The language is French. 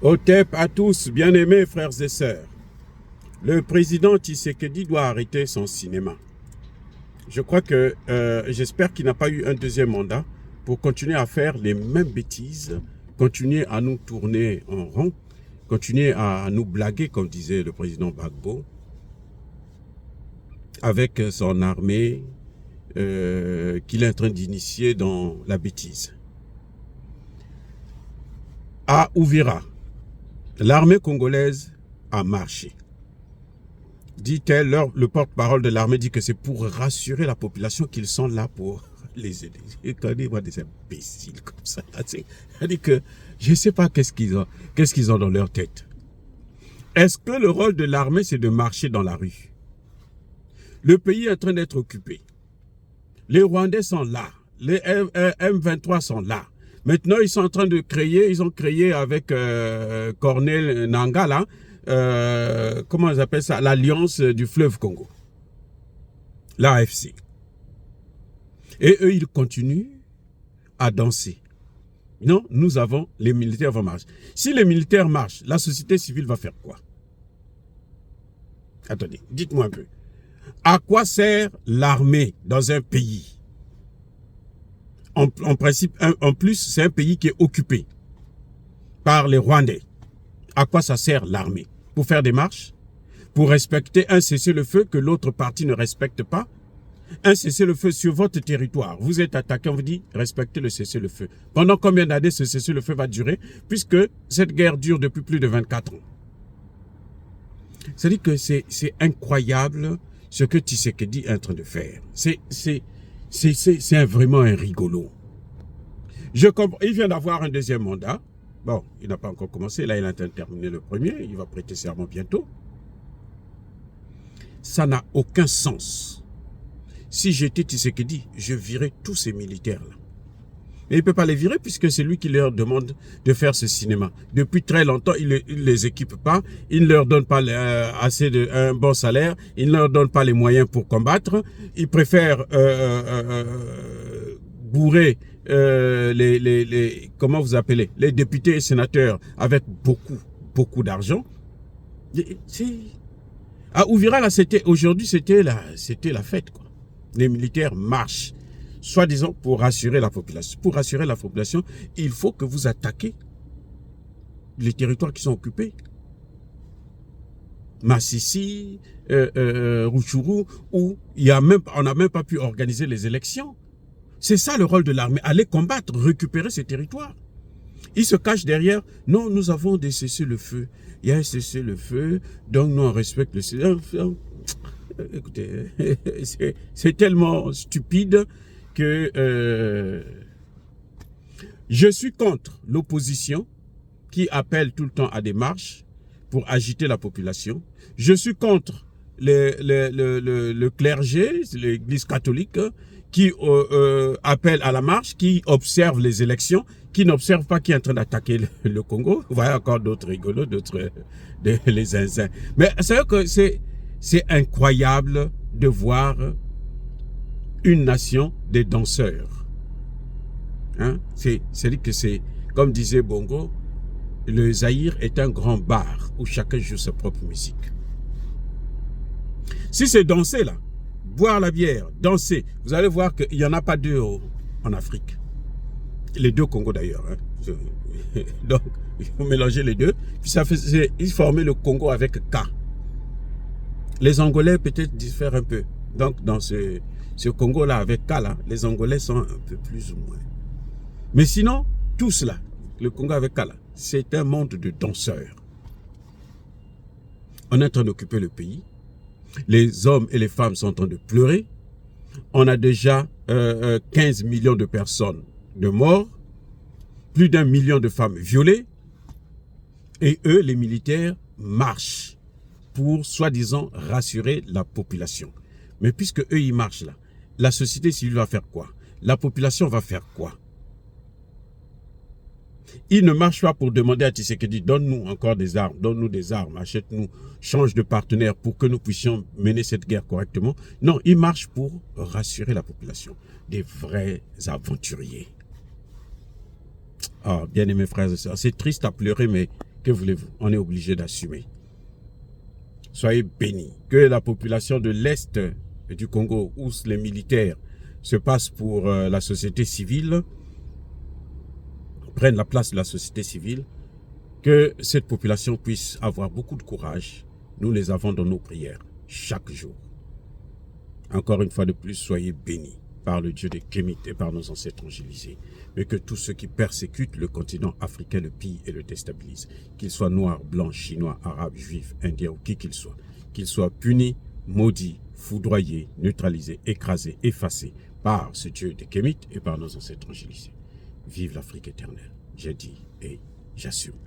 Otep à tous, bien-aimés frères et sœurs. Le président Tshisekedi doit arrêter son cinéma. Je crois que, j'espère qu'il n'a pas eu un deuxième mandat pour continuer à faire les mêmes bêtises, continuer à nous tourner en rond, continuer à nous blaguer, comme disait le président Gbagbo, avec son armée qu'il est en train d'initier dans la bêtise. À Uvira, l'armée congolaise a marché. Dit-elle, le porte-parole de l'armée dit que c'est pour rassurer la population qu'ils sont là pour les aider. Et quand on voit des imbéciles comme ça, c'est-à-dire que je ne sais pas qu'est-ce qu'ils ont dans leur tête. Est-ce que le rôle de l'armée, c'est de marcher dans la rue? Le pays est en train d'être occupé. Les Rwandais sont là. Les M23 sont là. Maintenant, ils sont en train de créer, ils ont créé avec Corneille Nangaa, là, comment ils appellent ça, l'Alliance du fleuve Congo, l'AFC. Et eux, ils continuent à danser. Non, nous avons, les militaires vont marcher. Si les militaires marchent, la société civile va faire quoi? Attendez, dites-moi un peu. À quoi sert l'armée dans un pays? En principe, en plus, c'est un pays qui est occupé par les Rwandais. À quoi ça sert l'armée? Pour faire des marches? Pour respecter un cessez-le-feu que l'autre partie ne respecte pas? Un cessez-le-feu sur votre territoire. Vous êtes attaqué, on vous dit respectez le cessez-le-feu. Pendant combien d'années ce cessez-le-feu va durer? Puisque cette guerre dure depuis plus de 24 ans. C'est-à-dire que c'est incroyable ce que Tshisekedi est en train de faire. C'est vraiment un rigolo. Je comprends. Il vient d'avoir un deuxième mandat. Bon, il n'a pas encore commencé. Là, il est en train de terminer le premier. Il va prêter serment bientôt. Ça n'a aucun sens. Si j'étais Tshisekedi, je virais tous ces militaires-là. Mais il ne peut pas les virer puisque c'est lui qui leur demande de faire ce cinéma. Depuis très longtemps, il ne les équipe pas. Il ne leur donne pas assez un bon salaire. Il ne leur donne pas les moyens pour combattre. Il préfère bourrer comment vous appelez, les députés et sénateurs avec beaucoup d'argent. À Uvira, là, aujourd'hui, c'était la fête, quoi. Les militaires marchent, soi-disant pour rassurer la population. Pour rassurer la population, il faut que vous attaquez les territoires qui sont occupés. Massissi, Rutshuru, où on n'a même pas pu organiser les élections. C'est ça le rôle de l'armée, aller combattre, récupérer ces territoires. Ils se cachent derrière, non, nous avons des cessez-le-feu. Il y a un cessez-le-feu, donc nous on respecte le cessez-le-feu. Écoutez, c'est tellement stupide que je suis contre l'opposition qui appelle tout le temps à des marches pour agiter la population. Je suis contre le clergé, l'église catholique, qui appelle à la marche, qui observe les élections, qui n'observe pas qui est en train d'attaquer le Congo. Vous voyez encore d'autres rigolos, d'autres les zinzins. Mais c'est vrai que c'est incroyable de voir une nation des danseurs. Hein? C'est-à-dire que c'est, comme disait Bongo, le Zaïre est un grand bar où chacun joue sa propre musique. Si c'est danser là, boire la bière, danser, vous allez voir qu'il n'y en a pas deux en Afrique. Les deux Congo d'ailleurs. Hein. Donc, il faut mélanger les deux. Puis ils formaient le Congo avec K. Les Angolais peut-être diffèrent un peu. Donc, dans ce Congo-là avec K, là, les Angolais sont un peu plus ou moins. Mais sinon, tout cela, le Congo avec K, là, c'est un monde de danseurs. On est en train d'occuper le pays. Les hommes et les femmes sont en train de pleurer. On a déjà 15 millions de personnes de morts, plus d'1 million de femmes violées. Et eux, les militaires, marchent pour, soi-disant, rassurer la population. Mais puisque eux, ils marchent là, la société civile va faire quoi? La population va faire quoi? Ils ne marchent pas pour demander à Tshisekedi, donne-nous encore des armes, donne-nous des armes, achète-nous, change de partenaire pour que nous puissions mener cette guerre correctement. Non, ils marchent pour rassurer la population. Des vrais aventuriers. Ah, bien aimés frères et sœurs, c'est triste à pleurer, mais Que voulez-vous? On est obligé d'assumer. Soyez bénis. Que la population de l'Est du Congo, où les militaires se passent pour la société civile, prennent la place de la société civile, que cette population puisse avoir beaucoup de courage. Nous les avons dans nos prières chaque jour. Encore une fois de plus, soyez bénis par le Dieu des Kémites et par nos ancêtres angélisés. Mais que tous ceux qui persécutent le continent africain le pillent et le déstabilisent, qu'ils soient noirs, blancs, chinois, arabes, juifs, indiens ou qui qu'ils soient punis, maudits, foudroyés, neutralisés, écrasés, effacés par ce Dieu des Kémites et par nos ancêtres angélisés. Vive l'Afrique éternelle. J'ai dit et j'assume.